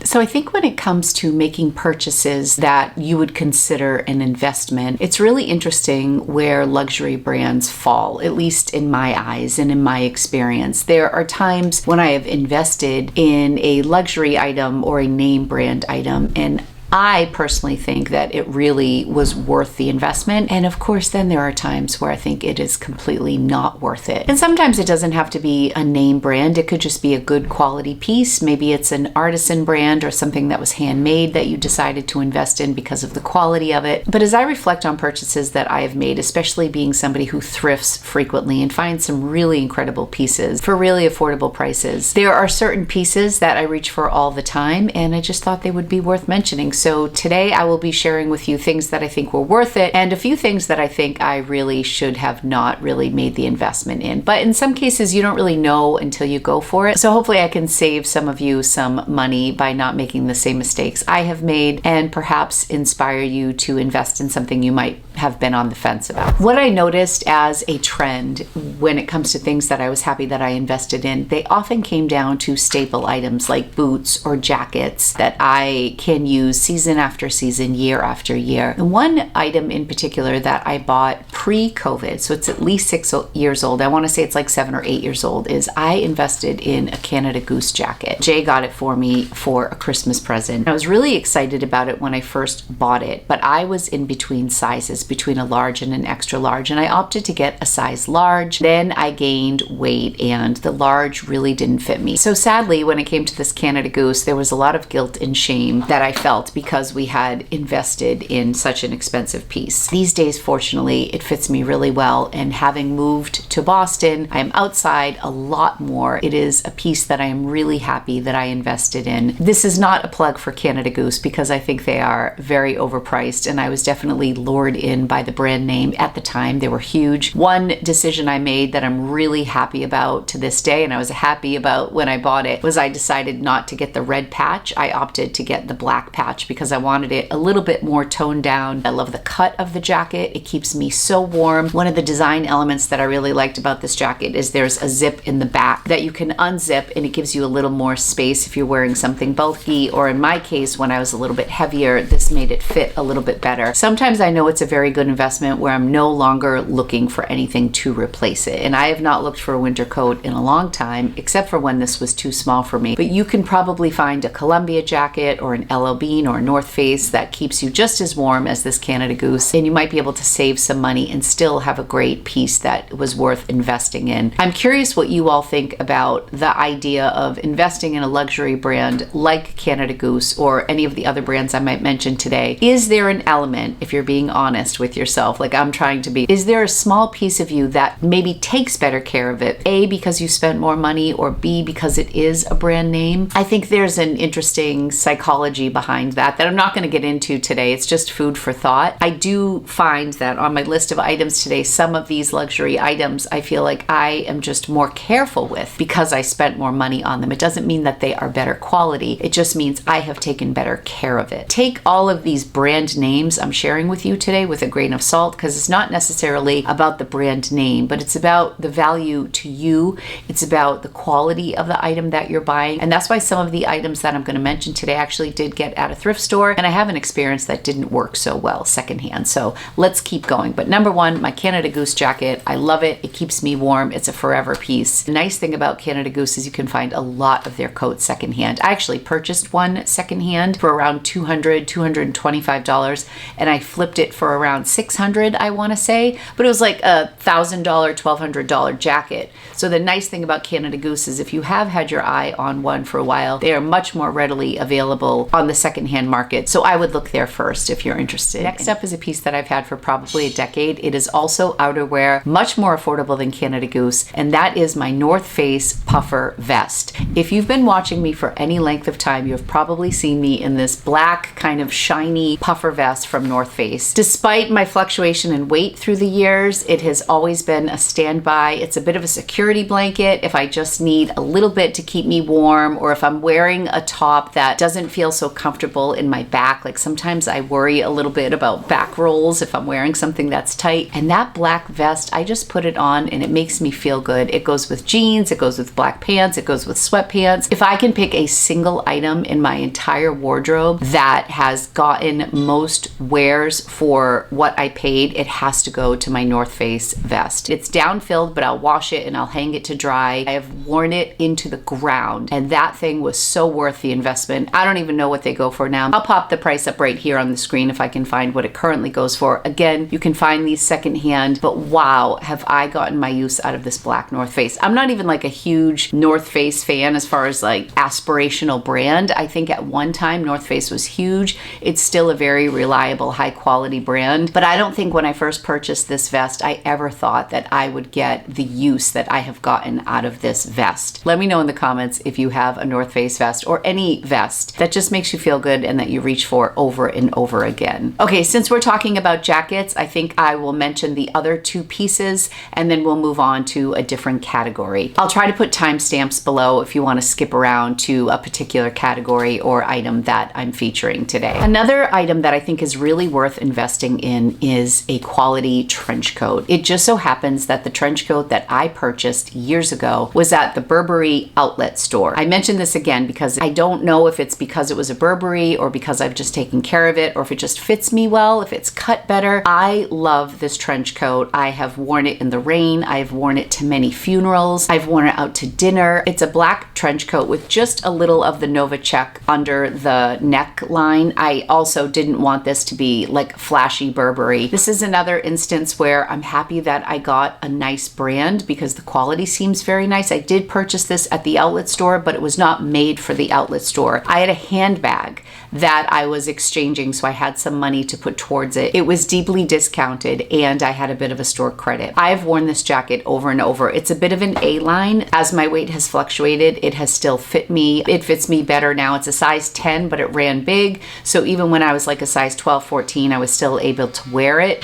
So I think when it comes to making purchases that you would consider an investment, it's really interesting where luxury brands fall, at least in my eyes and in my experience. There are times when I have invested in a luxury item or a name brand item, and I personally think that it really was worth the investment. And of course, then there are times where I think it is completely not worth it. And sometimes it doesn't have to be a name brand. It could just be a good quality piece. Maybe it's an artisan brand or something that was handmade that you decided to invest in because of the quality of it. But as I reflect on purchases that I have made, especially being somebody who thrifts frequently and finds some really incredible pieces for really affordable prices, there are certain pieces that I reach for all the time, and I just thought they would be worth mentioning. So today I will be sharing with you things that I think were worth it and a few things that I think I really should have not really made the investment in. But in some cases, you don't really know until you go for it. So hopefully I can save some of you some money by not making the same mistakes I have made and perhaps inspire you to invest in something you might have been on the fence about. What I noticed as a trend when it comes to things that I was happy that I invested in, they often came down to staple items like boots or jackets that I can use season after season, year after year. And one item in particular that I bought pre-COVID, so it's at least 6 years old, I want to say it's like 7 or 8 years old, is I invested in a Canada Goose jacket. Jay got it for me for a Christmas present. I was really excited about it when I first bought it, but I was in between sizes, between a large and an extra large, and I opted to get a size large. Then I gained weight and the large really didn't fit me. So sadly, when it came to this Canada Goose, there was a lot of guilt and shame that I felt because we had invested in such an expensive piece. These days, fortunately, it fits me really well, and having moved to Boston, I am outside a lot more. It is a piece that I am really happy that I invested in. This is not a plug for Canada Goose because I think they are very overpriced, and I was definitely lured in by the brand name at the time. They were huge. One decision I made that I'm really happy about to this day, and I was happy about when I bought it, was I decided not to get the red patch. I opted to get the black patch because I wanted it a little bit more toned down. I love the cut of the jacket. It keeps me so warm. One of the design elements that I really liked about this jacket is there's a zip in the back that you can unzip, and it gives you a little more space if you're wearing something bulky, or in my case, when I was a little bit heavier, this made it fit a little bit better. Sometimes I know it's a very good investment where I'm no longer looking for anything to replace it. And I have not looked for a winter coat in a long time, except for when this was too small for me. But you can probably find a Columbia jacket or an LL Bean or a North Face that keeps you just as warm as this Canada Goose. And you might be able to save some money and still have a great piece that was worth investing in. I'm curious what you all think about the idea of investing in a luxury brand like Canada Goose or any of the other brands I might mention today. Is there an element, if you're being honest with yourself, like I'm trying to be, is there a small piece of you that maybe takes better care of it? A, because you spent more money, or B, because it is a brand name? I think there's an interesting psychology behind that I'm not going to get into today. It's just food for thought. I do find that on my list of items today, some of these luxury items I feel like I am just more careful with because I spent more money on them. It doesn't mean that they are better quality. It just means I have taken better care of it. Take all of these brand names I'm sharing with you today with a grain of salt, because it's not necessarily about the brand name, but it's about the value to you. It's about the quality of the item that you're buying. And that's why some of the items that I'm going to mention today actually did get at a thrift store, and I have an experience that didn't work so well secondhand. So let's keep going. But number one, my Canada Goose jacket. I love it. It keeps me warm. It's a forever piece. The nice thing about Canada Goose is you can find a lot of their coats secondhand. I actually purchased one secondhand for around $200, $225, and I flipped it for around $600, I want to say, but it was like a $1,000, $1,200 jacket. So the nice thing about Canada Goose is if you have had your eye on one for a while, they are much more readily available on the secondhand market. So I would look there first if you're interested. Next up is a piece that I've had for probably a decade. It is also outerwear, much more affordable than Canada Goose, and that is my North Face puffer vest. If you've been watching me for any length of time, you have probably seen me in this black kind of shiny puffer vest from North Face. Despite Despite my fluctuation in weight through the years, it has always been a standby. It's a bit of a security blanket if I just need a little bit to keep me warm, or if I'm wearing a top that doesn't feel so comfortable in my back. Like sometimes I worry a little bit about back rolls if I'm wearing something that's tight. And that black vest, I just put it on and it makes me feel good. It goes with jeans, it goes with black pants, it goes with sweatpants. If I can pick a single item in my entire wardrobe that has gotten most wears for what I paid, it has to go to my North Face vest. It's down-filled, but I'll wash it and I'll hang it to dry. I have worn it into the ground, and that thing was so worth the investment. I don't even know what they go for now. I'll pop the price up right here on the screen if I can find what it currently goes for. Again, you can find these secondhand, but wow, have I gotten my use out of this black North Face. I'm not even like a huge North Face fan as far as like aspirational brand. I think at one time North Face was huge. It's still a very reliable, high quality brand, but I don't think when I first purchased this vest, I ever thought that I would get the use that I have gotten out of this vest. Let me know in the comments if you have a North Face vest or any vest that just makes you feel good and that you reach for over and over again. Okay, since we're talking about jackets, I think I will mention the other two pieces and then we'll move on to a different category. I'll try to put timestamps below if you want to skip around to a particular category or item that I'm featuring today. Another item that I think is really worth investing in is a quality trench coat. It just so happens that the trench coat that I purchased years ago was at the Burberry outlet store. I mention this again because I don't know if it's because it was a Burberry or because I've just taken care of it or if it just fits me well, if it's cut better. I love this trench coat. I have worn it in the rain. I've worn it to many funerals. I've worn it out to dinner. It's a black trench coat with just a little of the Nova check under the neckline. I also didn't want this to be like flashy Burberry. This is another instance where I'm happy that I got a nice brand because the quality seems very nice. I did purchase this at the outlet store, but it was not made for the outlet store. I had a handbag that I was exchanging, so I had some money to put towards it. It was deeply discounted and I had a bit of a store credit. I've worn this jacket over and over. It's a bit of an A-line. As my weight has fluctuated, it has still fit me. It fits me better now. It's a size 10, but it ran big. So even when I was like a size 12, 14, I was still able to wear it.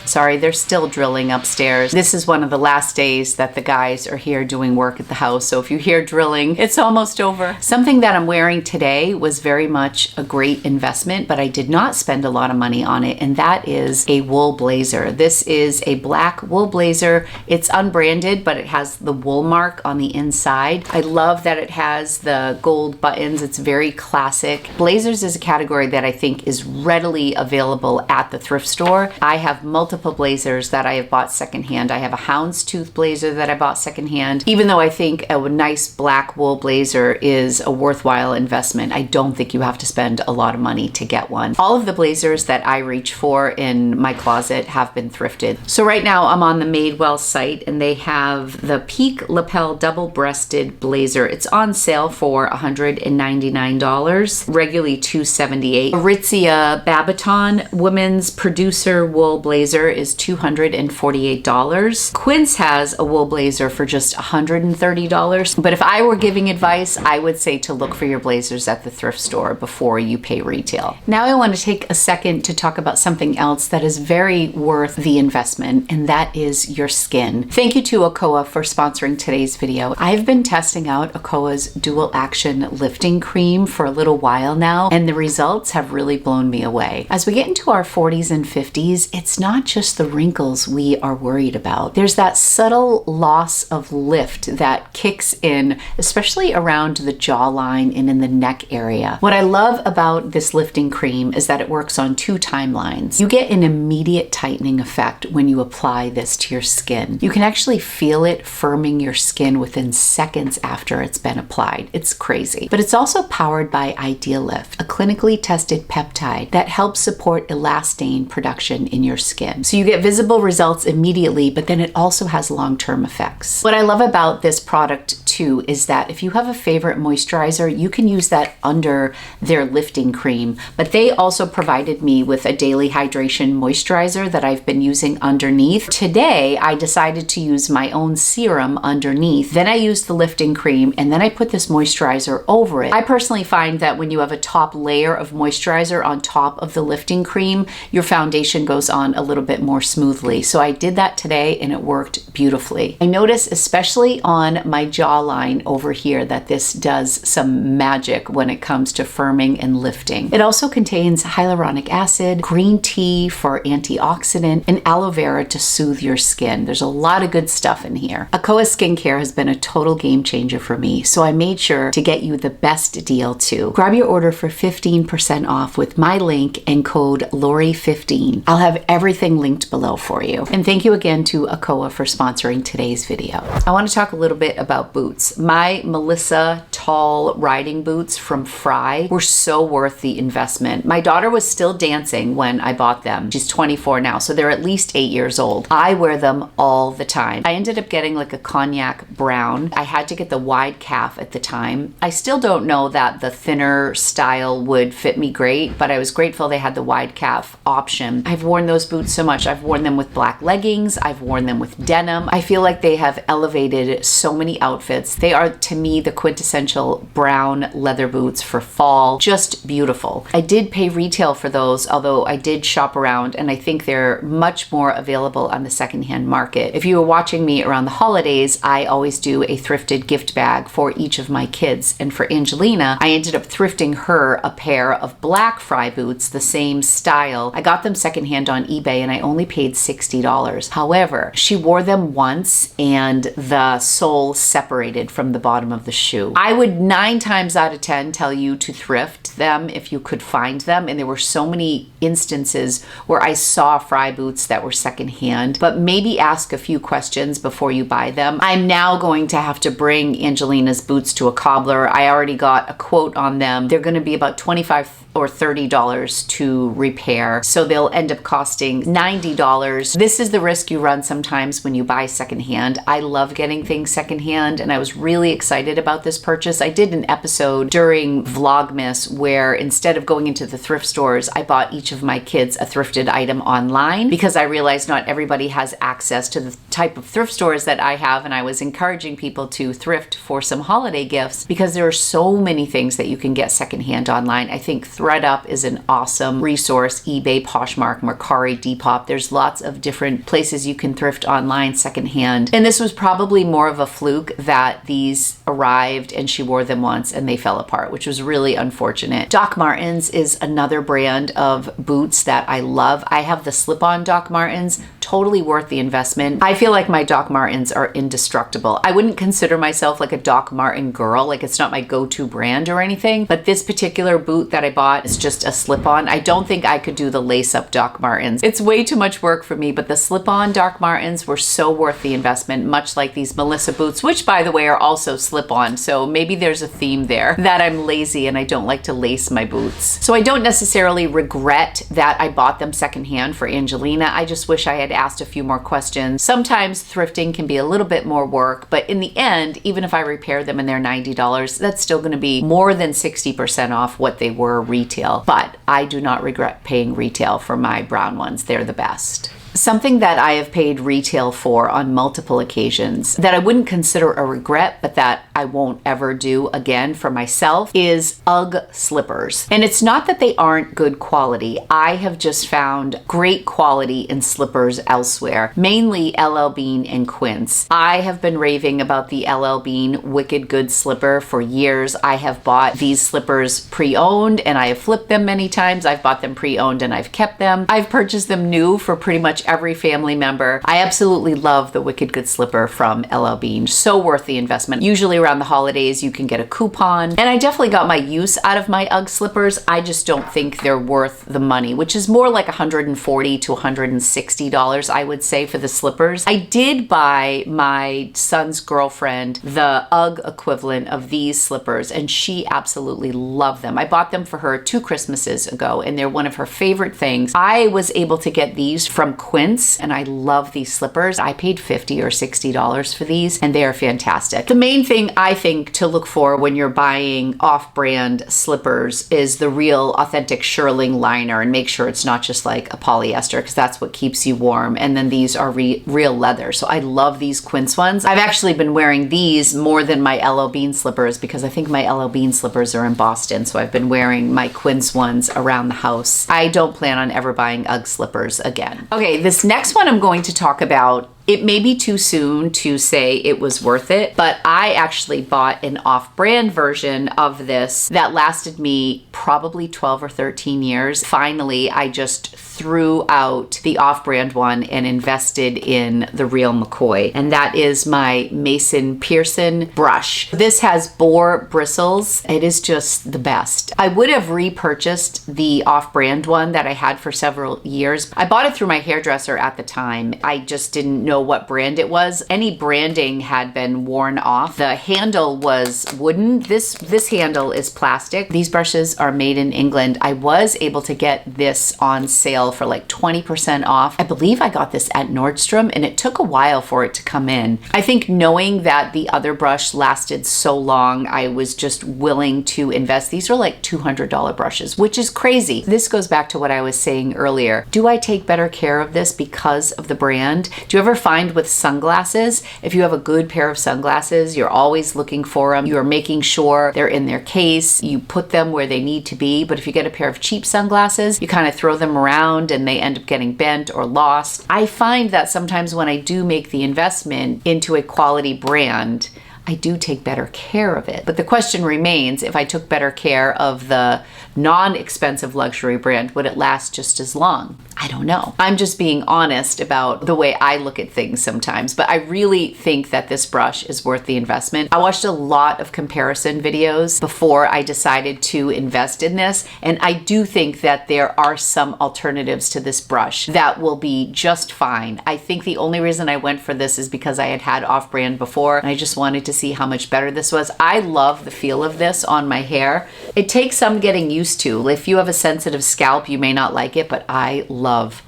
Sorry, they're still drilling upstairs. This is one of the last days that the guys are here doing work at the house. So if you hear drilling, it's almost over. Something that I'm wearing today was very much a great investment, but I did not spend a lot of money on it. And that is a wool blazer. This is a black wool blazer. It's unbranded, but it has the wool mark on the inside. I love that it has the gold buttons. It's very classic. Blazers is a category that I think is readily available at the thrift store. I have multiple blazers that I have bought secondhand. I have a houndstooth blazer that I bought secondhand. Even though I think a nice black wool blazer is a worthwhile investment, I don't think you have to spend a lot of money to get one. All of the blazers that I reach for in my closet have been thrifted. So right now I'm on the Madewell site and they have the Peak Lapel double-breasted blazer. It's on sale for $199, regularly $278. Aritzia Babaton women's producer wool blazer is $248. Quince has a wool blazer for just $130. But if I were giving advice, I would say to look for your blazers at the thrift store before you pay retail. Now I want to take a second to talk about something else that is very worth the investment, and that is your skin. Thank you to Okoa for sponsoring today's video. I've been testing out Okoa's dual action lifting cream for a little while now, and the results have really blown me away. As we get into our 40s and 50s, it's not just the wrinkles we are worried about. There's that subtle loss of lift that kicks in, especially around the jawline and in the neck area. What I love about this lifting cream is that it works on two timelines. You get an immediate tightening effect when you apply this to your skin. You can actually feel it firming your skin within seconds after it's been applied. It's crazy. But it's also powered by Idealift, a clinically tested peptide that helps support elastane production in your skin. So you get visible results immediately, but then it also has long-term effects. What I love about this product too is that if you have a favorite moisturizer, you can use that under their lifting cream. But they also provided me with a daily hydration moisturizer that I've been using underneath. Today, I decided to use my own serum underneath. Then I used the lifting cream, and then I put this moisturizer over it. I personally find that when you have a top layer of moisturizer on top of the lifting cream, your foundation goes on a little bit more smoothly. So I did that today and it worked beautifully. I notice especially on my jawline over here that this does some magic when it comes to firming and lifting. It also contains hyaluronic acid, green tea for antioxidant, and aloe vera to soothe your skin. There's a lot of good stuff in here. Akoa skincare has been a total game changer for me, so I made sure to get you the best deal too. Grab your order for 15% off with my link and code LORI15. I'll have everything linked below for you. And thank you again to Akoa for sponsoring today's video. I want to talk a little bit about boots. My Melissa tall riding boots from Fry were so worth the investment. My daughter was still dancing when I bought them. She's 24 now, so they're at least 8 years old. I wear them all the time. I ended up getting like a cognac brown. I had to get the wide calf at the time. I still don't know that the thinner style would fit me great, but I was grateful they had the wide calf option. I've worn those boots so much. I've worn them with black leggings. I've worn them with denim. I feel like they have elevated so many outfits. They are, to me, the quintessential brown leather boots for fall. Just beautiful. I did pay retail for those, although I did shop around, and I think they're much more available on the secondhand market. If you were watching me around the holidays, I always do a thrifted gift bag for each of my kids. And for Angelina, I ended up thrifting her a pair of black Fry boots, the same style. I got them secondhand on eBay and I only paid $60. However, she wore them once and the sole separated from the bottom of the shoe. I would 9 times out of 10 tell you to thrift them if you could find them. And there were so many instances where I saw Fry boots that were secondhand, but maybe ask a few questions before you buy them. I'm now going to have to bring Angelina's boots to a cobbler. I already got a quote on them. They're going to be about $25 or $30 to repair. So they'll end up costing $90. This is the risk you run sometimes when you buy secondhand. I love getting things secondhand and I was really excited about this purchase. I did an episode during Vlogmas where instead of going into the thrift stores, I bought each of my kids a thrifted item online because I realized not everybody has access to the type of thrift stores that I have, and I was encouraging people to thrift for some holiday gifts because there are so many things that you can get secondhand online. I think ThredUp is an awesome resource. eBay, Poshmark, Mercari, Depop. There's lots of different places you can thrift online secondhand. And this was probably more of a fluke that these arrived and she wore them once and they fell apart, which was really unfortunate. Doc Martens is another brand of boots that I love. I have the slip-on Doc Martens, totally worth the investment. I feel like my Doc Martens are indestructible. I wouldn't consider myself like a Doc Marten girl, like it's not my go-to brand or anything, but this particular boot that I bought is just a slip-on. I don't think I could do the lace-up Doc Martens. It's way too much work for me, but the slip-on Doc Martens were so worth the investment, much like these Melissa boots, which by the way are also slip-on. So maybe there's a theme there that I'm lazy and I don't like to lace my boots. So I don't necessarily regret that I bought them secondhand for Angelina. I just wish I had asked a few more questions. Sometimes thrifting can be a little bit more work, but in the end, even if I repair them and they're $90, that's still going to be more than 60% off what they were retail. But I do not regret paying retail for my brown ones. They're the best. Something that I have paid retail for on multiple occasions that I wouldn't consider a regret, but that I won't ever do again for myself is UGG slippers. And it's not that they aren't good quality. I have just found great quality in slippers elsewhere, mainly LL Bean and Quince. I have been raving about the LL Bean Wicked Good slipper for years. I have bought these slippers pre-owned and I have flipped them many times. I've bought them pre-owned and I've kept them. I've purchased them new for pretty much every family member. I absolutely love the Wicked Good slipper from LL Bean. So worth the investment. Usually around the holidays you can get a coupon, and I definitely got my use out of my UGG slippers. I just don't think they're worth the money, which is more like $140 to $160 I would say for the slippers. I did buy my son's girlfriend the UGG equivalent of these slippers and she absolutely loved them. I bought them for her 2 Christmases ago and they're one of her favorite things. I was able to get these from Quince Quince, and I love these slippers. I paid $50 or $60 for these, and they are fantastic. The main thing I think to look for when you're buying off-brand slippers is the real authentic shearling liner, and make sure it's not just like a polyester, because that's what keeps you warm. And then these are real leather. So I love these Quince ones. I've actually been wearing these more than my LL Bean slippers because I think my LL Bean slippers are in Boston. So I've been wearing my Quince ones around the house. I don't plan on ever buying UGG slippers again. Okay, this next one I'm going to talk about, it may be too soon to say it was worth it, but I actually bought an off-brand version of this that lasted me probably 12 or 13 years. Finally, I just threw out the off-brand one and invested in the real McCoy, and that is my Mason Pearson brush. This has boar bristles. It is just the best. I would have repurchased the off-brand one that I had for several years. I bought it through my hairdresser at the time. I just didn't know what brand it was. Any branding had been worn off. The handle was wooden. This handle is plastic. These brushes are made in England. I was able to get this on sale for like 20% off. I believe I got this at Nordstrom, and it took a while for it to come in. I think knowing that the other brush lasted so long, I was just willing to invest. These are like $200 brushes, which is crazy. This goes back to what I was saying earlier. Do I take better care of this because of the brand? Do you ever find with sunglasses, if you have a good pair of sunglasses, you're always looking for them. You're making sure they're in their case. You put them where they need to be. But if you get a pair of cheap sunglasses, you kind of throw them around and they end up getting bent or lost. I find that sometimes when I do make the investment into a quality brand, I do take better care of it. But the question remains, if I took better care of the non-expensive luxury brand, would it last just as long? I don't know. I'm just being honest about the way I look at things sometimes, but I really think that this brush is worth the investment. I watched a lot of comparison videos before I decided to invest in this, and I do think that there are some alternatives to this brush that will be just fine. I think the only reason I went for this is because I had had off-brand before, and I just wanted to see how much better this was. I love the feel of this on my hair. It takes some getting used to. If you have a sensitive scalp, you may not like it, but I love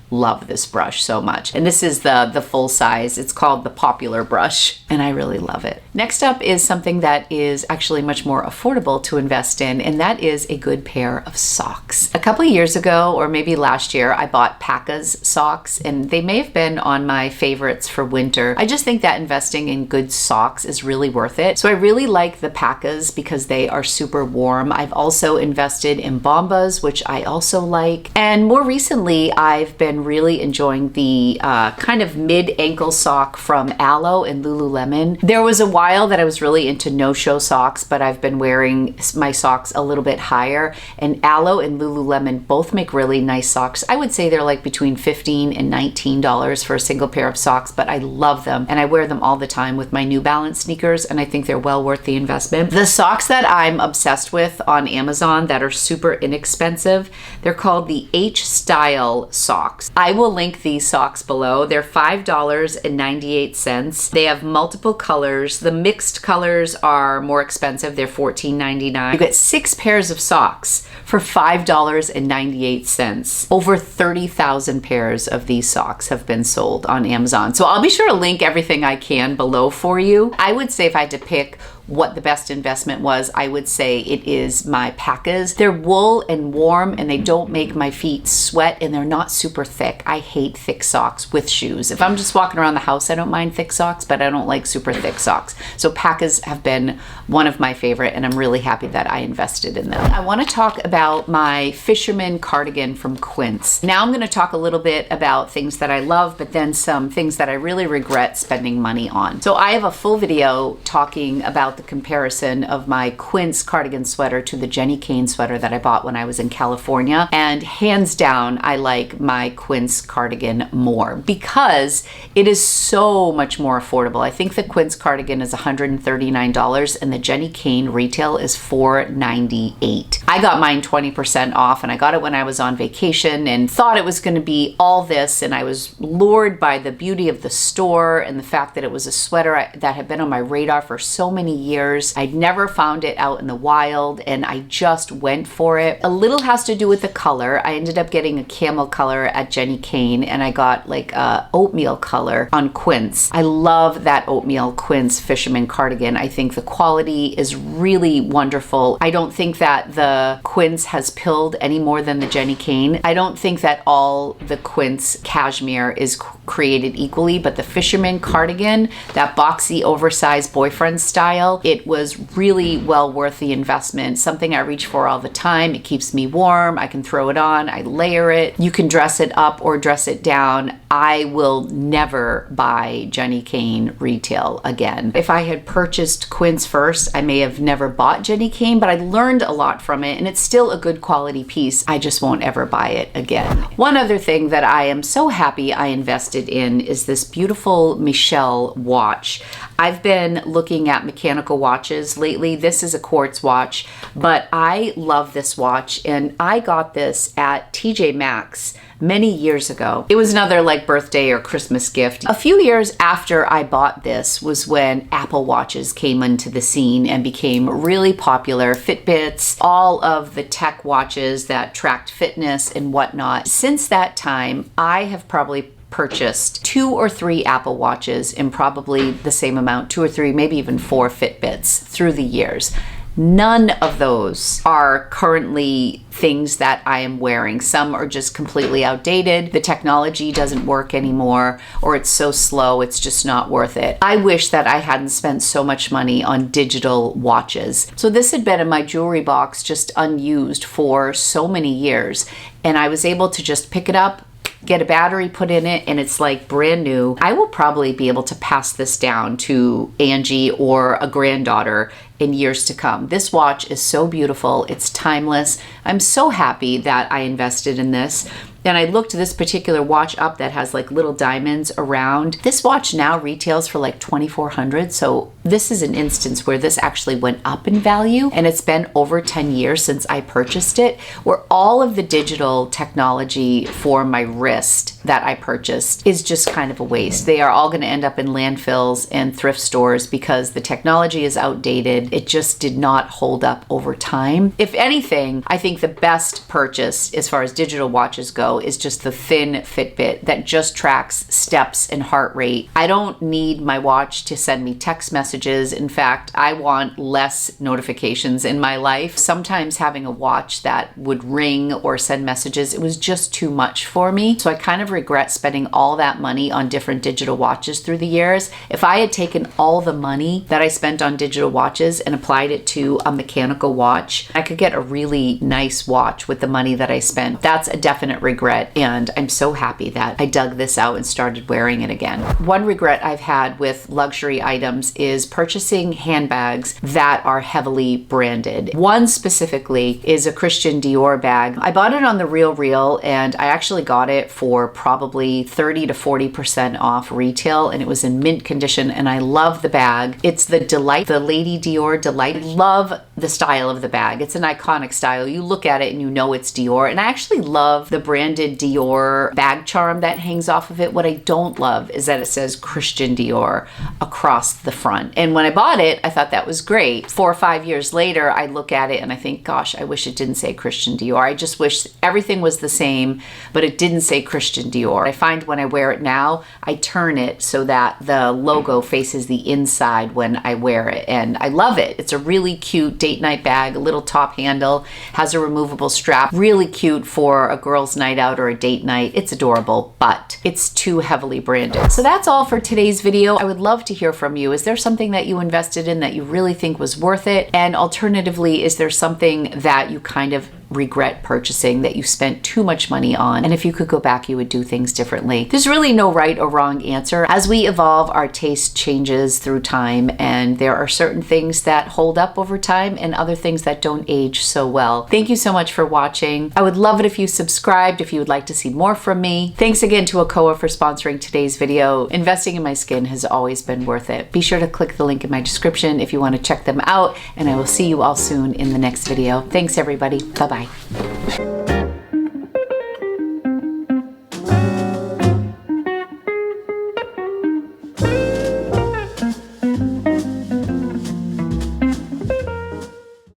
this brush so much. And this is the full size. It's called the Popular brush, and I really love it. Next up is something that is actually much more affordable to invest in, and that is a good pair of socks. A couple of years ago, or maybe last year, I bought Paca's socks, and they may have been on my favorites for winter. I just think that investing in good socks is really worth it. So I really like the Paca's because they are super warm. I've also invested in Bombas, which I also like. And more recently, I've been really enjoying the kind of mid-ankle sock from Aloe and Lululemon. There was a while that I was really into no-show socks, but I've been wearing my socks a little bit higher, and Aloe and Lululemon both make really nice socks. I would say they're like between $15 and $19 for a single pair of socks, but I love them, and I wear them all the time with my New Balance sneakers, and I think they're well worth the investment. The socks that I'm obsessed with on Amazon that are super inexpensive, they're called the H-Style socks. I will link these socks below. They're $5.98. They have multiple colors. The mixed colors are more expensive. They're $14.99. You get 6 pairs of socks for $5.98. Over 30,000 pairs of these socks have been sold on Amazon. So I'll be sure to link everything I can below for you. I would say if I had to pick what the best investment was, I would say it is my Paca's. They're wool and warm, and they don't make my feet sweat, and they're not super thick. I hate thick socks with shoes. If I'm just walking around the house, I don't mind thick socks, but I don't like super thick socks. So Paca's have been one of my favorite, and I'm really happy that I invested in them. I want to talk about my fisherman cardigan from Quince. Now I'm going to talk a little bit about things that I love, but then some things that I really regret spending money on. So I have a full video talking about the comparison of my Quince cardigan sweater to the Jenny Kane sweater that I bought when I was in California. And hands down, I like my Quince cardigan more because it is so much more affordable. I think the Quince cardigan is $139 and the Jenny Kane retail is $498. I got mine 20% off, and I got it when I was on vacation and thought it was going to be all this, and I was lured by the beauty of the store and the fact that it was a sweater that had been on my radar for so many years. years. I'd never found it out in the wild, and I just went for it. A little has to do with the color. I ended up getting a camel color at Jenny Kane, and I got like a oatmeal color on Quince. I love that oatmeal Quince fisherman cardigan. I think the quality is really wonderful. I don't think that the Quince has pilled any more than the Jenny Kane. I don't think that all the Quince cashmere is created equally, but the fisherman cardigan, that boxy oversized boyfriend style, it was really well worth the investment. Something I reach for all the time. It keeps me warm. I can throw it on. I layer it. You can dress it up or dress it down. I will never buy Jenny Kane retail again. If I had purchased Quince first, I may have never bought Jenny Kane, but I learned a lot from it, and it's still a good quality piece. I just won't ever buy it again. One other thing that I am so happy I invested in is this beautiful Michelle watch. I've been looking at mechanical watches lately. This is a quartz watch, but I love this watch, and I got this at TJ Maxx many years ago. It was another like birthday or Christmas gift. A few years after I bought this was when Apple Watches came into the scene and became really popular. Fitbits, all of the tech watches that tracked fitness and whatnot. Since that time, I have probably purchased 2 or 3 Apple Watches in probably the same amount, 2 or 3, maybe even 4 Fitbits through the years. None of those are currently things that I am wearing. Some are just completely outdated. The technology doesn't work anymore, or it's so slow, it's just not worth it. I wish that I hadn't spent so much money on digital watches. So this had been in my jewelry box just unused for so many years, and I was able to just pick it up, get a battery put in it, and it's like brand new. I will probably be able to pass this down to Angie or a granddaughter in years to come. This watch is so beautiful. It's timeless. I'm so happy that I invested in this. And I looked this particular watch up that has like little diamonds around. This watch now retails for like $2,400. So this is an instance where this actually went up in value, and it's been over 10 years since I purchased it, where all of the digital technology for my wrist that I purchased is just kind of a waste. They are all going to end up in landfills and thrift stores because the technology is outdated. It just did not hold up over time. If anything, I think the best purchase as far as digital watches go is just the thin Fitbit that just tracks steps and heart rate. I don't need my watch to send me text messages. In fact, I want less notifications in my life. Sometimes having a watch that would ring or send messages, it was just too much for me. So I kind of regret spending all that money on different digital watches through the years. If I had taken all the money that I spent on digital watches and applied it to a mechanical watch, I could get a really nice watch with the money that I spent. That's a definite regret, and I'm so happy that I dug this out and started wearing it again. One regret I've had with luxury items is purchasing handbags that are heavily branded. One specifically is a Christian Dior bag. I bought it on the RealReal, and I actually got it for probably 30 to 40% off retail, and it was in mint condition, and I love the bag. It's the Delight, the Lady Dior Delight. I love the style of the bag. It's an iconic style. You look at it and you know it's Dior, and I actually love the branded Dior bag charm that hangs off of it. What I don't love is that it says Christian Dior across the front. And when I bought it, I thought that was great. 4 or 5 years later, I look at it and I think, gosh, I wish it didn't say Christian Dior. I just wish everything was the same, but it didn't say Christian Dior. I find when I wear it now, I turn it so that the logo faces the inside when I wear it, and I love it. It's a really cute date night bag, a little top handle, has a removable strap, really cute for a girl's night out or a date night. It's adorable, but it's too heavily branded. So that's all for today's video. I would love to hear from you. Is there something that you invested in that you really think was worth it? And alternatively, is there something that you kind of regret purchasing that you spent too much money on? And if you could go back, you would do things differently. There's really no right or wrong answer. As we evolve, our taste changes through time, and there are certain things that hold up over time and other things that don't age so well. Thank you so much for watching. I would love it if you subscribed if you would like to see more from me. Thanks again to Akoa for sponsoring today's video. Investing in my skin has always been worth it. Be sure to click the link in my description if you want to check them out, and I will see you all soon in the next video. Thanks everybody. Bye-bye.